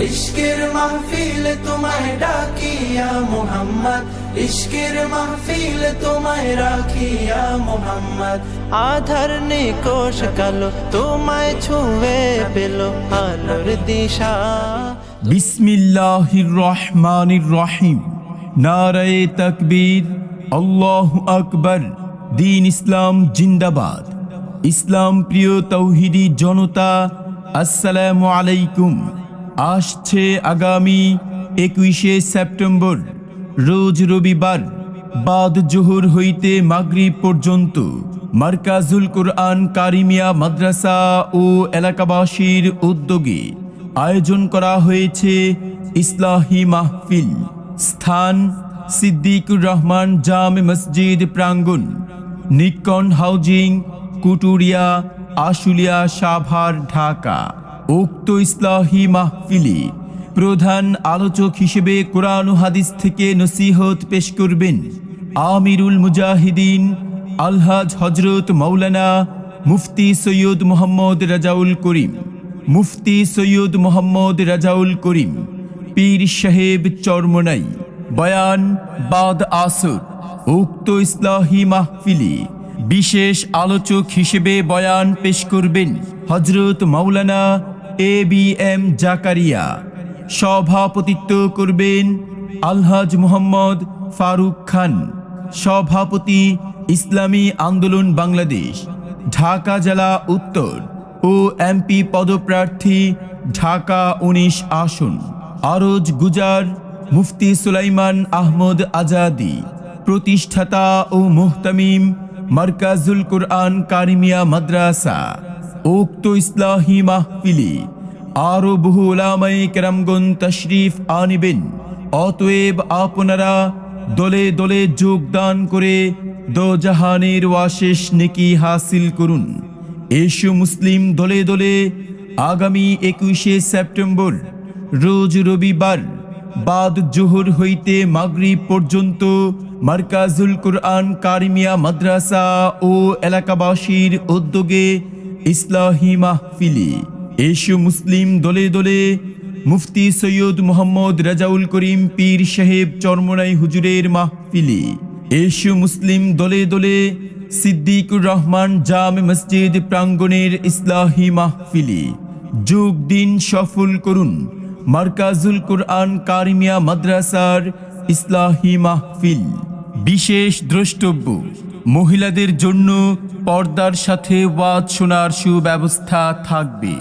ইশকের মাহফিল তোমায় ডাকিয়া মোহাম্মদ, ইশকের মাহফিল তোমায় রাখিয়া মোহাম্মদ। আধার নিকোশ কালো তোমায় ছুঁয়ে পেল আলোর দিশা। বিসমিল্লাহির রহমানির রহিম। নারায়ে তাকবীর, আল্লাহু আকবার। দ্বীন ইসলাম জিন্দাবাদ। ইসলাম প্রিয় তৌহিদি জনতা, আসসালামু আলাইকুম। আসছে আগামী 21শে সেপ্টেম্বর রোজ রবিবার বাদ জোহর হইতে মাগরিব পর্যন্ত মারকাজুল কুরআন কারিমিয়া মাদ্রাসা ও এলাকাবাসীর উদ্যোগে আয়োজন করা হয়েছে ইসলাহি মাহফিল। স্থান সিদ্দিকুর রহমান জামে মসজিদ প্রাঙ্গণ, নিকন হাউজিং, কুটুরিয়া, আশুলিয়া, সাভার, ঢাকা। উক্ত ইসলাহি মাহফিলে প্রধান আলোচক হিসেবে কোরআন ও হাদিস থেকে নসিহত পেশ করবেন আমিরুল মুজাহিদিন আলহাজ হযরত মাওলানা মুফতি সৈয়দ মোহাম্মদ রাজাউল করিম, মুফতি সৈয়দ মোহাম্মদ রাজাউল করিম পীর সাহেব চরমনাই। বয়ান বাদ আসর। উক্ত ইসলাহি মাহফিলে বিশেষ আলোচক হিসেবে বয়ান পেশ করবেন হযরত মাওলানা ABM জাকারিয়া। সভাপতিত্ব করবেন আলহাজ মোহাম্মদ ফারুক খান, সভাপতি ইসলামী আন্দোলন বাংলাদেশ ঢাকা জেলা উত্তর ও MP পদপ্রার্থী ঢাকা 19 আসন। আরজ গুজার মুফতি সুলাইমান আহমদ আজাদি, প্রতিষ্ঠাতা ও মুহতামিম মারকাজুল কুরআন কারিমিয়া মাদ্রাসা। উক্ত ইসলাহি মাহফিলে আরো বহু উলামায়ে কেরামগণ তশরিফ আনিবেন। অতএব আপনারা দলে দলে যোগদান করে দোজাহানের ওয়াশেষ নেকি হাসিল করুন। এসো মুসলিম দলে দলে আগামী 21শে সেপ্টেম্বর রোজ রবিবার বাদ জোহর হইতে মাগরিব পর্যন্ত মারকাজুল কুরআন কারিমিয়া মাদ্রাসা ও এলাকাবাসীর উদ্যোগে ইসলাহি মাহফিলে এসো মুসলিম দলে দলে মুফতি সৈয়দ মোহাম্মদ রাজাউল করিম পীর সাহেব চরমনাই হুজুরের মাহফিলে এসো মুসলিম দলে দলে সিদ্দিকুর রহমান জামে মসজিদ প্রাঙ্গণের ইসলাহি মাহফিলে যোগ দিন, সফল করুন মারকাজুল কুরআন কারিমিয়া মাদ্রাসার ইসলাহি মাহফিল। বিশেষ দ্রষ্টব্য, মহিলাদের জন্য পর্দার সাথে ওয়াজ শোনার সুব্যবস্থা থাকবে।